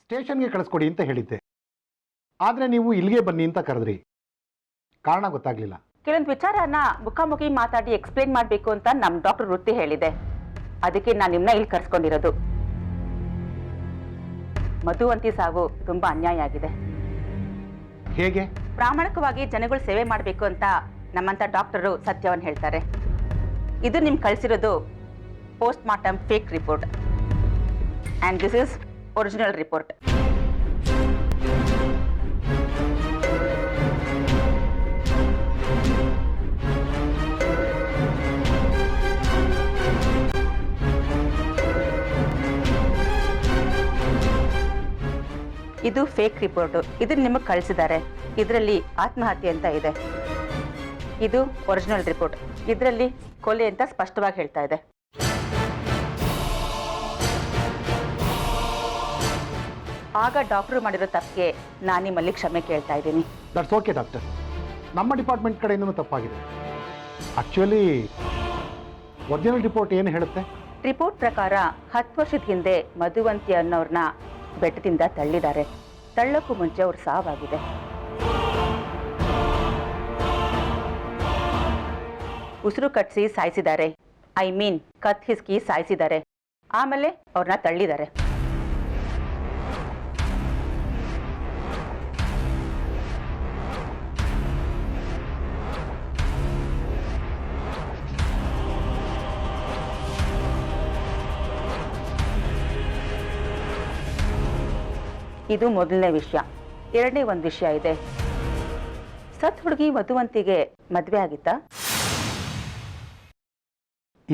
ಸ್ಟೇಷನ್ಗೆ ಕಳಿಸ್ಕೊಡಿ ಅಂತ ಹೇಳಿದ್ದೆ. ಆದರೆ ನೀವು ಇಲ್ಲಿಗೆ ಬನ್ನಿ ಅಂತ ಕರೆದ್ರಿ. ಕಾರಣ ಗೊತ್ತಾಗ್ಲಿಲ್ಲ. ಕೆಲವೊಂದು ವಿಚಾರನ ಮುಖಾಮುಖಿ ಮಾತಾಡಿ ಎಕ್ಸ್ಪ್ಲೇನ್ ಮಾಡಬೇಕು ಅಂತ ನಮ್ಮ ಡಾಕ್ಟರ್ ವೃತ್ತಿ ಹೇಳಿದೆ. ಅದಕ್ಕೆ ನಾನು ನಿಮ್ಮನ್ನ ಇಲ್ಲಿ ಕರ್ಸ್ಕೊಂಡಿರೋದು. ಮಧುವಂತಿ ಸಾವು ತುಂಬಾ ಅನ್ಯಾಯ ಆಗಿದೆ. ಹೇಗೆ? ಪ್ರಾಮಾಣಿಕವಾಗಿ ಜನಗಳು ಸೇವೆ ಮಾಡಬೇಕು ಅಂತ ನಮ್ಮಂತ ಡಾಕ್ಟರು ಸತ್ಯವನ್ನು ಹೇಳ್ತಾರೆ. ಇದು ನಿಮ್ಗೆ ಕಳಿಸಿರೋದು postmortem fake report and this is original report. ಇದು ಫೇಕ್ ರಿಪೋರ್ಟ್. ಇದು ನಿಮಗೆ ಕಳಿಸಿದ್ದಾರೆ. ಇದರಲ್ಲಿ ಆತ್ಮಹತ್ಯೆ ಅಂತ ಇದೆ. ಇದು ಒರಿಜಿನಲ್ ರಿಪೋರ್ಟ್. ಇದರಲ್ಲಿ ಕೊಲೆ ಅಂತ ಸ್ಪಷ್ಟವಾಗಿ ಹೇಳ್ತಾ ಇದೆ. ಆಗ ಡಾಕ್ಟರ್ ಮಾಡಿರೋ ತಪ್ಪಿಗೆ ನಾನು ನಿಮ್ಮಲ್ಲಿ ಕ್ಷಮೆ ಕೇಳ್ತಾ ಇದ್ದೀನಿ. That's okay doctor. ನಮ್ಮ ಡಿಪಾರ್ಟ್ಮೆಂಟ್ ಕಡೆಯಿಂದನೂ ತಪ್ಪಾಗಿದೆ. ಆಕ್ಚುಲಿ ಒರಿಜಿನಲ್ ರಿಪೋರ್ಟ್ ಏನು ಹೇಳುತ್ತೆ? ರಿಪೋರ್ಟ್ ಪ್ರಕಾರ 10 ವರ್ಷದ ಹಿಂದೆ ಮಧುವಂತಿ ಅನ್ನೋರ್ನ ಬೆಟ್ಟದಿಂದ ತಳ್ಳಿದ್ದಾರೆ. ತಳ್ಳಕ್ಕೂ ಮುಂಚೆ ಅವ್ರ ಸಾವಾಗಿದೆ. ಉಸಿರು ಕಟ್ಟಿಸಿ ಸಾಯಿಸಿದ್ದಾರೆ. ಐ ಮೀನ್ ಕತ್ ಹಿಸ್ಕಿ ಸಾಯಿಸಿದ್ದಾರೆ. ಆಮೇಲೆ ಅವ್ರನ್ನ ತಳ್ಳಿದ್ದಾರೆ. ಇದು ಮೊದಲನೇ ವಿಷಯ. ಎರಡನೇ ಒಂದು ವಿಷಯ ಇದೆ. ಸತ್ ಹುಡುಗಿ ಮಧುವಂತಿಗೆ ಮದುವೆ ಆಗಿತ್ತಾ?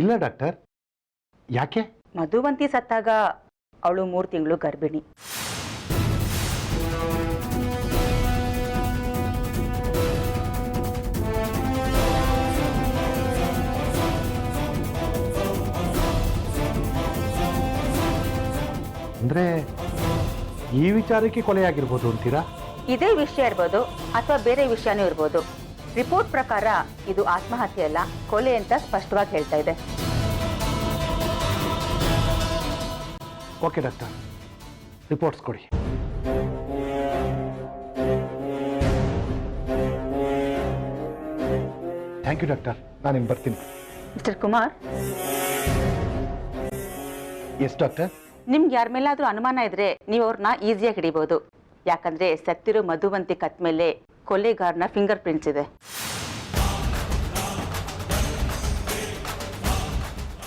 ಇಲ್ಲ ಡಾಕ್ಟರ್. ಯಾಕೆ? ಮಧುವಂತಿ ಸತ್ತಾಗ ಅವಳು 3 ತಿಂಗಳು ಗರ್ಭಿಣಿ. ಅಂದ್ರೆ ಈ ವಿಚಾರಕ್ಕೆ ಕೊಲೆಯಾಗಿರ್ಬೋದು ಅಂತೀರಾ? ಇದೇ ವಿಷಯ ಇರ್ಬೋದು ಅಥವಾ ಬೇರೆ ವಿಷಯನೂ ಇರ್ಬೋದು. ರಿಪೋರ್ಟ್ ಪ್ರಕಾರ ಇದು ಆತ್ಮಹತ್ಯೆ ಅಲ್ಲ, ಕೊಲೆ ಅಂತ ಸ್ಪಷ್ಟವಾಗಿ ಹೇಳ್ತಾ ಇದೆ. ಓಕೆ ಡಾಕ್ಟರ್, ರಿಪೋರ್ಟ್ಸ್ ಕೊಡಿ. Thank you doctor. ನಾನು ಬರ್ತೀನಿ. ಮಿಸ್ಟರ್ ಕುಮಾರ್. Yes doctor. ನಿಮ್ಗೆ ಯಾರ ಮೇಲಾದ್ರೂ ಅನುಮಾನ ಇದ್ರೆ ನೀವು ಅವ್ರನ್ನ ಈಸಿಯಾಗಿ ಹಿಡಿಬಹುದು. ಯಾಕಂದ್ರೆ ಸತ್ತಿರೋ ಮಧುವಂತಿ ಕತ್ ಮೇಲೆ ಕೊಲೆಗಾರನ ಫಿಂಗರ್ ಪ್ರಿಂಟ್ಸ್ ಇದೆ.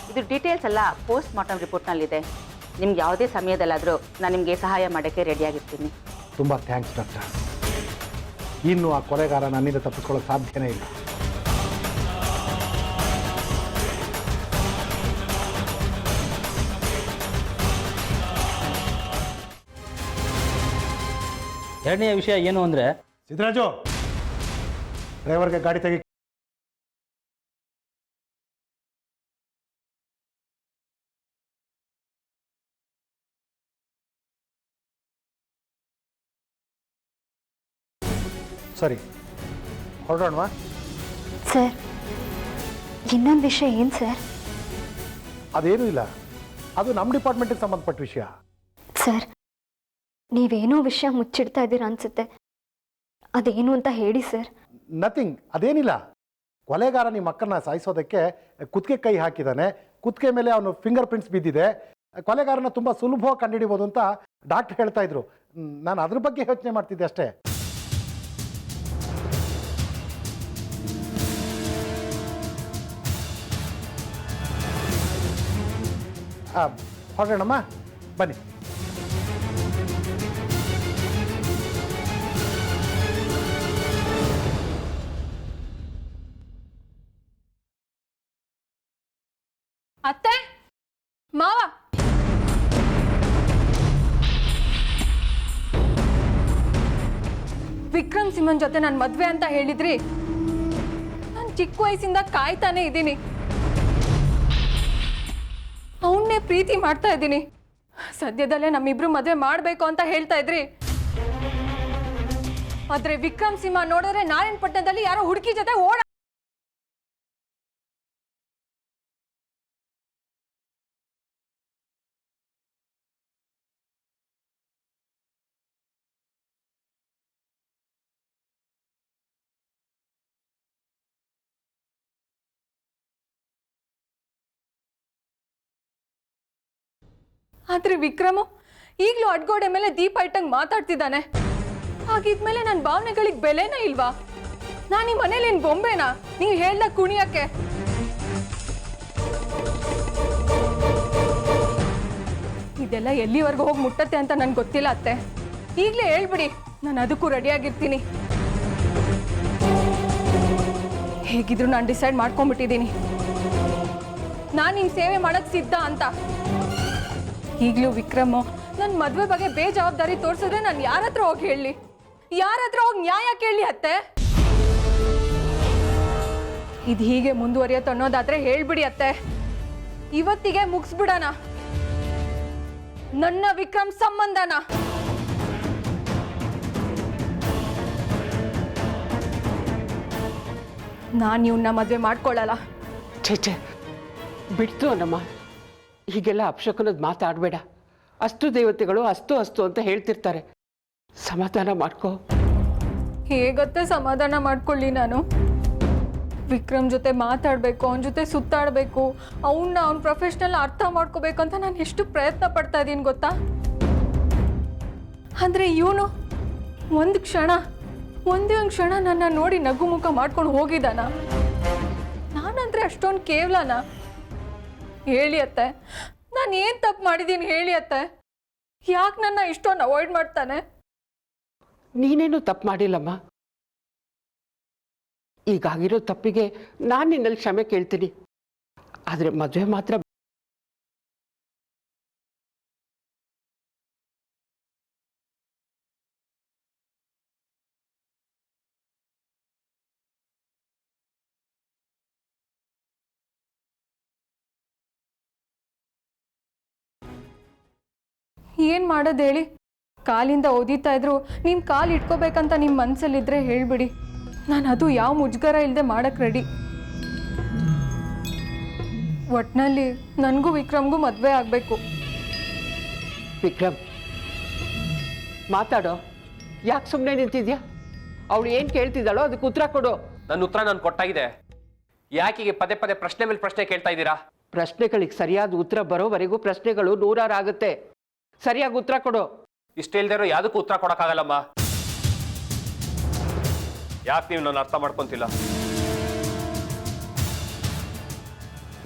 ಇದು ಡೀಟೇಲ್ಸ್ ಎಲ್ಲ ಪೋಸ್ಟ್ ಮಾರ್ಟಮ್ ರಿಪೋರ್ಟ್ನಲ್ಲಿದೆ. ನಿಮ್ಗೆ ಯಾವುದೇ ಸಮಯದಲ್ಲಾದರೂ ನಾನು ನಿಮಗೆ ಸಹಾಯ ಮಾಡೋಕ್ಕೆ ರೆಡಿಯಾಗಿರ್ತೀನಿ. ತುಂಬ ಥ್ಯಾಂಕ್ಸ್ ಡಾಕ್ಟರ್. ಇನ್ನು ಆ ಕೊಲೆಗಾರ ನನ್ನಿಂದ ತಪ್ಪಿಸ್ಕೊಳ್ಳೋಕೆ ಸಾಧ್ಯನೇ ಇಲ್ಲ. ಎರಡನೆಯ ವಿಷಯ ಏನು ಅಂದರೆ, ಸಿದ್ದರಾಜು, ಡ್ರೈವರ್ಗೆ ಗಾಡಿ ತೆಗಿ. ಸರಿ, ಹೊರಡೋಣವಾ? ಸರ್, ಇನ್ನೊಂದು ವಿಷಯ ಏನು ಸರ್? ಅದೇನೂ ಇಲ್ಲ, ಅದು ನಮ್ಮ ಡಿಪಾರ್ಟ್ಮೆಂಟಿಗೆ ಸಂಬಂಧಪಟ್ಟ ವಿಷಯ. ಸರ್, ನೀವೇನೋ ವಿಷಯ ಮುಚ್ಚಿಡ್ತಾ ಇದ್ದೀರಾ ಅನ್ಸುತ್ತೆ. ಅದೇನು ಅಂತ ಹೇಳಿ ಸರ್. ನಥಿಂಗ್, ಅದೇನಿಲ್ಲ. ಕೊಲೆಗಾರ ನಿಮ್ಮ ಮಕ್ಕಳನ್ನ ಸಾಯಿಸೋದಕ್ಕೆ ಕುತ್ತಿಗೆ ಕೈ ಹಾಕಿದ್ದಾನೆ. ಕುತ್ತಿಗೆ ಮೇಲೆ ಅವನು ಫಿಂಗರ್ ಪ್ರಿಂಟ್ಸ್ ಬಿದ್ದಿದೆ. ಕೊಲೆಗಾರನ ತುಂಬ ಸುಲಭವಾಗಿ ಕಂಡುಹಿಡಿಬೋದು ಅಂತ ಡಾಕ್ಟರ್ ಹೇಳ್ತಾ ಇದ್ರು. ನಾನು ಅದ್ರ ಬಗ್ಗೆ ಯೋಚನೆ ಮಾಡ್ತಿದ್ದೆ ಅಷ್ಟೇ. ಹೊರಡೋಣಮ್ಮ, ಬನ್ನಿ. ಅತ್ತೆ, ಮಾವ, ವಿಕ್ರಮ್ ಸಿಂಹನ್ ಜೊತೆ ನಾನು ಮದ್ವೆ ಅಂತ ಹೇಳಿದ್ರಿ. ನಾನು ಚಿಕ್ಕ ವಯಸ್ಸಿಂದ ಕಾಯ್ತಾನೆ ಇದ್ದೀನಿ. ಅವನ್ನೇ ಪ್ರೀತಿ ಮಾಡ್ತಾ ಇದ್ದೀನಿ. ಸದ್ಯದಲ್ಲೇ ನಮ್ಮಿಬ್ರು ಮದುವೆ ಮಾಡಬೇಕು ಅಂತ ಹೇಳ್ತಾ ಇದ್ರಿ. ಆದ್ರೆ ವಿಕ್ರಮ್ ಸಿಂಹ ನೋಡಿದ್ರೆ ನಾರಾಯಣ ಪಟ್ಟಣದಲ್ಲಿ ಯಾರೋ ಹುಡುಗಿ ಜೊತೆ ಓಡ ಆದ್ರೆ ವಿಕ್ರಮು ಈಗಲೂ ಅಡ್ಗೋಡೆ ಮೇಲೆ ದೀಪ ಇಟ್ಟಂಗೆ ಮಾತಾಡ್ತಿದ್ದಾನೆ. ಹಾಗಿದ್ಮೇಲೆ ನನ್ನ ಭಾವನೆಗಳಿಗೆ ಬೆಲೆನೇ ಇಲ್ವಾ? ನಾನು ಈ ಮನೇಲಿ ಏನು ಬೊಂಬೆನಾ ನೀವು ಹೇಳ್ದ ಕುಣಿಯಕ್ಕೆ? ಇದೆಲ್ಲ ಎಲ್ಲಿವರೆಗೂ ಹೋಗಿ ಮುಟ್ಟತ್ತೆ ಅಂತ ನನ್ಗೆ ಗೊತ್ತಿಲ್ಲ ಅತ್ತೆ. ಈಗಲೇ ಹೇಳ್ಬಿಡಿ, ನಾನು ಅದಕ್ಕೂ ರೆಡಿಯಾಗಿರ್ತೀನಿ. ಹೇಗಿದ್ರು ನಾನು ಡಿಸೈಡ್ ಮಾಡ್ಕೊಂಡ್ಬಿಟ್ಟಿದ್ದೀನಿ, ನಾನು ನಿಮ್ ಸೇವೆ ಮಾಡಕ್ ಸಿದ್ಧ ಅಂತ. ಈಗಲೂ ವಿಕ್ರಮ್ ನನ್ನ ಮದುವೆ ಬಗ್ಗೆ ಬೇಜವಾಬ್ದಾರಿ ತೋರಿಸಿದ್ರೆ ನಾನು ಯಾರ ಹತ್ರ ಹೋಗಿ ಹೇಳಲಿ? ಯಾರ ಹತ್ರ ಹೋಗಿ ನ್ಯಾಯ ಕೇಳಲಿ ಅತ್ತೆ? ಇದು ಹೀಗೆ ಮುಂದುವರಿಯತ್ತೆ ಅನ್ನೋದಾದ್ರೆ ಹೇಳ್ಬಿಡಿ ಅತ್ತೆ, ಇವತ್ತಿಗೆ ಮುಗಿಸ್ಬಿಡೋಣ ನನ್ನ ವಿಕ್ರಮ್ ಸಂಬಂಧನ. ನಾನು ಇವನ್ನ ಮದುವೆ ಮಾಡ್ಕೊಳ್ಳಲ್ಲ. ಛೇ ಬಿಡ್ತು ಅನ್ನಮ್ಮ, ಹೀಗೆಲ್ಲ ಅಪಶಕುನದ ಮಾತಾಡಬೇಡ. ಅಷ್ಟು ದೇವತೆಗಳು ಅಷ್ಟು ಅಷ್ಟು ಅಂತ ಹೇಳ್ತಿರ್ತಾರೆ, ಸಮಾಧಾನ ಮಾಡ್ಕೋ. ಹೇಗತ್ತೆ ಸಮಾಧಾನ ಮಾಡ್ಕೊಳ್ಳಿ ನಾನು? ವಿಕ್ರಮ್ ಜೊತೆ ಮಾತಾಡಬೇಕು, ಅವನ ಜೊತೆ ಸುತ್ತಾಡಬೇಕು, ಅವನ್ನ ಪ್ರೊಫೆಷ್ನಲ್ ಅರ್ಥ ಮಾಡ್ಕೋಬೇಕು ಅಂತ ನಾನು ಎಷ್ಟು ಪ್ರಯತ್ನ ಪಡ್ತಾ ಇದ್ದೀನಿ ಗೊತ್ತಾ? ಅಂದರೆ ಇವನು ಒಂದೇ ಒಂದು ಕ್ಷಣ ನನ್ನ ನೋಡಿ ನಗು ಮುಖ ಮಾಡ್ಕೊಂಡು ಹೋಗಿದ್ದಾನ? ನಾನಂದ್ರೆ ಅಷ್ಟೊಂದು ಕೇವಲನಾ? ಹೇಳಿ ಅತ್ತೆ, ನಾನು ಏನು ತಪ್ಪು ಮಾಡಿದ್ದೀನಿ ಹೇಳಿ ಅತ್ತೆ? ಯಾಕೆ ನನ್ನ ಇಷ್ಟೊಂದು ಅವಾಯ್ಡ್ ಮಾಡ್ತಾನೆ? ನೀನೇನು ತಪ್ಪು ಮಾಡಿಲ್ಲಮ್ಮ. ಈಗಾಗಿರೋ ತಪ್ಪಿಗೆ ನಾನು ನಿನ್ನಲ್ಲಿ ಕ್ಷಮೆ ಕೇಳ್ತೀನಿ. ಆದರೆ ಮದುವೆ ಮಾತ್ರ ಏನು ಮಾಡೋದು ಹೇಳಿ? ಕಾಲಿಂದ ಓದಿತಾ ಇದ್ರು ನಿಮ್ಮ ಕಾಲು ಇಟ್ಕೋಬೇಕಂತ ನಿಮ್ಮ ಮನಸ್ಸಲ್ಲಿದ್ದರೆ ಹೇಳಿಬಿಡಿ, ನಾನು ಅದು ಯಾವ ಮುಜುಗರ ಇಲ್ಲದೆ ಮಾಡೋಕ್ಕೆ ರೆಡಿ. ಒಟ್ಟಿನಲ್ಲಿ ನನಗೂ ವಿಕ್ರಮ್ಗೂ ಮದುವೆ ಆಗಬೇಕು. ವಿಕ್ರಮ್ ಮಾತಾಡೋ, ಯಾಕೆ ಸುಮ್ಮನೆ ನಿಂತಿದ್ಯಾ? ಅವಳು ಏನು ಕೇಳ್ತಿದ್ದಾಳೋ ಅದಕ್ಕೆ ಉತ್ತರ ಕೊಡು. ನನ್ನ ಉತ್ತರ ನಾನು ಕೊಟ್ಟಾಗಿದೆ. ಯಾಕೆ ಪದೇ ಪದೇ ಪ್ರಶ್ನೆ ಮೇಲೆ ಪ್ರಶ್ನೆ ಕೇಳ್ತಾ ಇದ್ದೀರಾ? ಪ್ರಶ್ನೆಗಳಿಗೆ ಸರಿಯಾದ ಉತ್ತರ ಬರೋವರೆಗೂ ಪ್ರಶ್ನೆಗಳು ನೂರಾರು ಆಗುತ್ತೆ. ಸರಿಯಾಗಿ ಉತ್ತರ ಕೊಡು. ಇಷ್ಟ ಇಲ್ದಿರೋ ಯಾವುದಕ್ಕೂ ಉತ್ತರ ಕೊಡಕ್ಕಾಗಲ್ಲಮ್ಮ. ಯಾಕೆ ನೀವು ನನ್ನ ಅರ್ಥ ಮಾಡ್ಕೊಂತಿಲ್ಲ?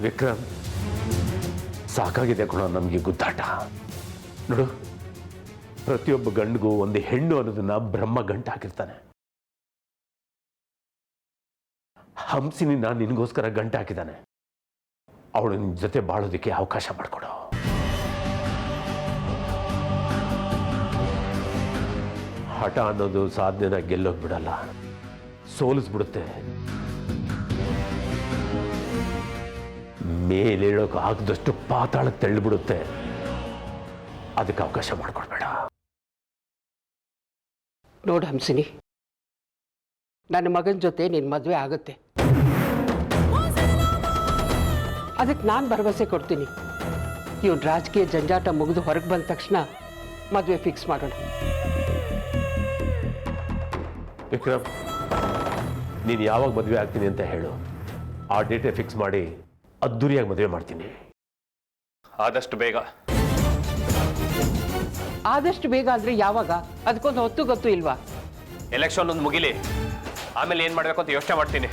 ವಿಕ್ರಮ್, ಸಾಕಾಗಿದೆ ಕೂಡ ನಮಗೆ ಗುದ್ದಾಟ. ನೋಡು, ಪ್ರತಿಯೊಬ್ಬ ಗಂಡಿಗೂ ಒಂದು ಹೆಣ್ಣು ಅನ್ನೋದನ್ನ ಬ್ರಹ್ಮ ಗಂಟು ಹಾಕಿರ್ತಾನೆ. ಹಂಸಿನಿ ನಾನು ನಿನಗೋಸ್ಕರ ಗಂಟು ಹಾಕಿದ್ದಾನೆ. ಅವಳು ನಿನ್ನ ಜೊತೆ ಬಾಳೋದಕ್ಕೆ ಅವಕಾಶ ಮಾಡಿಕೊಡು. ಹಠ ಅನ್ನೋದು ಸಾಧನೆನ ಗೆಲ್ಲೋಗಿ ಬಿಡಲ್ಲ, ಸೋಲಿಸ್ಬಿಡುತ್ತೆ. ಮೇಲೇಳೋಕೆ ಆಗದಷ್ಟು ಪಾತಾಳಕ್ಕೆ ತಳ್ಳಿಬಿಡುತ್ತೆ. ಅದಕ್ಕೆ ಅವಕಾಶ ಮಾಡಿಕೊಡ್ಬೇಡ. ನೋಡು ಹಂಸಿನಿ, ನನ್ನ ಮಗನ ಜೊತೆ ನಿನ್ನ ಮದುವೆ ಆಗುತ್ತೆ. ಅದಕ್ಕೆ ನಾನು ಭರವಸೆ ಕೊಡ್ತೀನಿ. ಇವನು ರಾಜಕೀಯ ಜಂಜಾಟ ಮುಗಿದು ಹೊರಗೆ ಬಂದ ತಕ್ಷಣ ಮದುವೆ ಫಿಕ್ಸ್ ಮಾಡೋಣ. ವಿಕ್ರಮ್, ನೀನು ಯಾವಾಗ ಮದುವೆ ಆಗ್ತೀನಿ ಅಂತ ಹೇಳು, ಆ ಡೇಟೇ ಫಿಕ್ಸ್ ಮಾಡಿ ಅದ್ದೂರಿಯಾಗಿ ಮದುವೆ ಮಾಡ್ತೀನಿ. ಆದಷ್ಟು ಬೇಗ. ಆದಷ್ಟು ಬೇಗ ಅಂದರೆ ಯಾವಾಗ? ಅದಕ್ಕೊಂದು ಹೊತ್ತು ಗೊತ್ತು ಇಲ್ವಾ? ಎಲೆಕ್ಷನ್ ಒಂದು ಮುಗಿಲಿ, ಆಮೇಲೆ ಏನು ಮಾಡಬೇಕು ಅಂತ ಯೋಚನೆ ಮಾಡ್ತೀನಿ.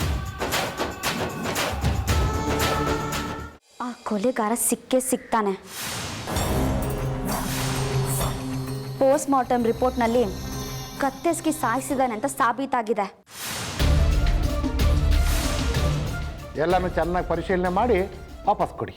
ಆ ಕೊಲೆಗಾರ ಸಿಕ್ಕೇ ಸಿಗ್ತಾನೆ. ಪೋಸ್ಟ್ ಮಾರ್ಟಮ್ ರಿಪೋರ್ಟ್ನಲ್ಲಿ ಕತ್ತೆಸ್ಕಿ ಸಾಯಿಸಿದಾನೆ ಅಂತ ಸಾಬೀತಾಗಿದೆ. ಎಲ್ಲನೂ ಚೆನ್ನಾಗಿ ಪರಿಶೀಲನೆ ಮಾಡಿ ವಾಪಸ್ ಕೊಡಿ.